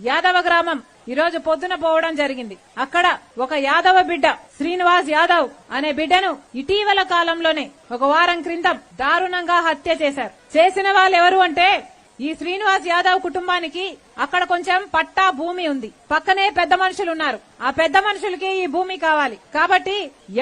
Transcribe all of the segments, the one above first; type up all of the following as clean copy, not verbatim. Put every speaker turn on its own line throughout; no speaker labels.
యాదవ గ్రామం ఈ రోజు పొద్దున పోవడం జరిగింది. అక్కడ ఒక యాదవ బిడ్డ శ్రీనివాస్ యాదవ్ అనే బిడ్డను ఇటీవల కాలంలోనే ఒక వారం క్రితం దారుణంగా హత్య చేశారు. చేసిన వాళ్ళు ఎవరు అంటే ఈ శ్రీనివాస్ యాదవ్ కుటుంబానికి అక్కడ కొంచెం పట్టా భూమి ఉంది. పక్కనే పెద్ద మనుషులు ఉన్నారు. ఆ పెద్ద మనుషులకి ఈ భూమి కావాలి కాబట్టి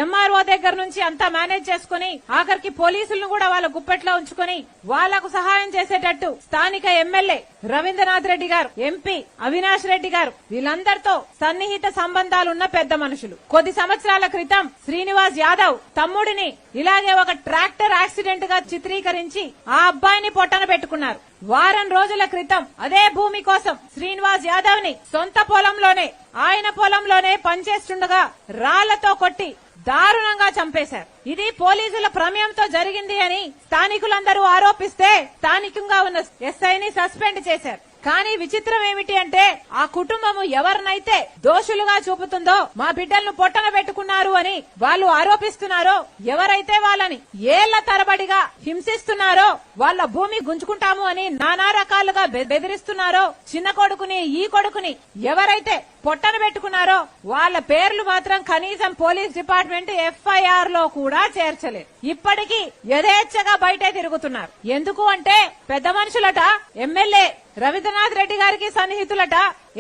ఎంఆర్ఓ దగ్గర నుంచి అంతా మేనేజ్ చేసుకుని ఆఖరికి పోలీసులను కూడా వాళ్ళ గుప్పెట్లో ఉంచుకుని వాళ్లకు సహాయం చేసేటట్టు స్థానిక ఎమ్మెల్యే రవీంద్రనాథ్ రెడ్డి గారు, ఎంపీ అవినాష్ రెడ్డి గారు వీళ్ళందరితో సన్నిహిత సంబంధాలున్న పెద్ద మనుషులు కొద్ది సంవత్సరాల క్రితం శ్రీనివాస్ యాదవ్ తమ్ముడిని ఇలాగే ఒక ట్రాక్టర్ యాక్సిడెంట్ గా చిత్రీకరించి ఆ అబ్బాయిని పొట్టన పెట్టుకున్నారు. వారం రోజుల క్రితం అదే భూమి కోసం శ్రీనివాస్ యాదవ్ ని సొంత పొలంలోనే ఆయన పొలంలోనే పనిచేస్తుండగా రాళ్లతో కొట్టి దారుణంగా చంపేశారు. ఇది పోలీసుల ప్రమేయంతో జరిగింది అని స్థానికులందరూ ఆరోపిస్తే స్థానికంగా ఉన్న ఎస్ఐని సస్పెండ్ చేశారు. కానీ విచిత్రం ఏమిటి అంటే ఆ కుటుంబము ఎవరినైతే దోషులుగా చూపుతుందో మా బిడ్డలను పొట్టన పెట్టుకున్నారు అని వాళ్ళు ఆరోపిస్తున్నారో, ఎవరైతే వాళ్ళని ఏళ్ల తరబడిగా హింసిస్తున్నారో, వాళ్ళ భూమి గుంజుకుంటాము అని నానా రకాలుగా బెదిరిస్తున్నారో, చిన్న కొడుకుని ఈ కొడుకుని ఎవరైతే పొట్టన పెట్టుకున్నారో వాళ్ళ పేర్లు మాత్రం కనీసం పోలీస్ డిపార్ట్మెంట్ ఎఫ్ఐఆర్ లో కూడా చేర్చలేదు. ఇప్పటికీ యథేచ్ఛగా బయటే తిరుగుతున్నారు. ఎందుకు అంటే పెద్ద మనుషులట ఎమ్మెల్యే రవీంద్రనాథ్ రెడ్డి గారికి సన్నిహితులట,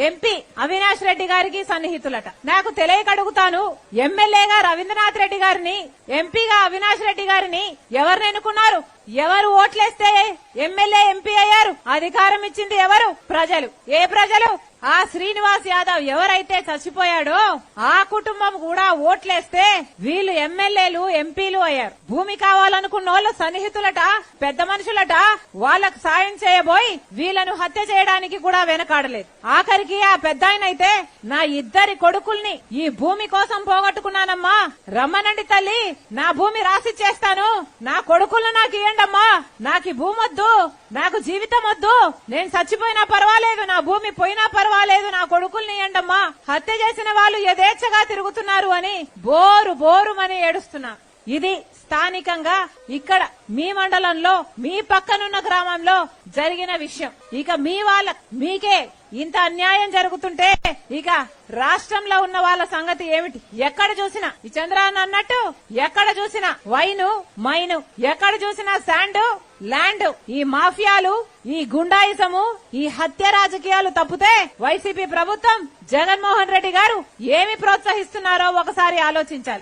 ఎంపీ అవినాష్ రెడ్డి గారికి సన్నిహితులట. నాకు తెలియక అడుగుతాను, ఎమ్మెల్యేగా రవీంద్రనాథ్ రెడ్డి గారిని, ఎంపీగా అవినాష్ రెడ్డి గారిని ఎవరిని ఎన్నుకున్నారు? ఎవరు ఓట్లేస్తే ఎమ్మెల్యే ఎంపీ అయ్యారు? అధికారం ఇచ్చింది ఎవరు? ప్రజలు. ఏ ప్రజలు? ఆ శ్రీనివాస్ యాదవ్ ఎవరైతే చచ్చిపోయాడో ఆ కుటుంబం కూడా ఓట్లేస్తే వీళ్ళు ఎమ్మెల్యేలు ఎంపీలు అయ్యారు. భూమి కావాలనుకున్న వాళ్ళు సన్నిహితులట, పెద్ద మనుషులట. వాళ్లకు సాయం చేయబోయి వీళ్లను హత్య చేయడానికి కూడా వెనకాడలేదు. ఆఖరికి ఆ పెద్దాయనైతే నా ఇద్దరి కొడుకుల్ని ఈ భూమి కోసం పోగొట్టుకున్నానమ్మా, రమ్మనండి తల్లి, నా భూమి రాసిచ్చేస్తాను, నా కొడుకులను నాకు ఇయ్యండమ్మా, నాకు ఈ భూమి వద్దు, నాకు జీవితం వద్దు, నేను చచ్చిపోయినా పర్వాలేదు, నా భూమి పోయినా పర్వాలేదు, నా కొడుకుల్ని ఇయ్యండమ్మా, హత్య చేసిన వాళ్ళు యథేచ్ఛగా తిరుగుతున్నారు అని బోరుమని ఏడుస్తున్నారు. ఇది స్థానికంగా ఇక్కడ మీ మండలంలో మీ పక్కనున్న గ్రామంలో జరిగిన విషయం. ఇక మీ వాళ్ళ మీకే ఇంత అన్యాయం జరుగుతుంటే ఇక రాష్ట్రంలో ఉన్న వాళ్ళ సంగతి ఏమిటి? ఎక్కడ చూసినా ఈ చంద్రబాబు అన్నట్టు ఎక్కడ చూసినా వైను మైను, ఎక్కడ చూసినా శాండ్ ల్యాండ్, ఈ మాఫియాలు, ఈ గుండాయిజము, ఈ హత్య రాజకీయాలు తప్పితే వైసీపీ ప్రభుత్వం జగన్మోహన్ రెడ్డి గారు ఏమి ప్రోత్సహిస్తున్నారో ఒకసారి ఆలోచించాలి.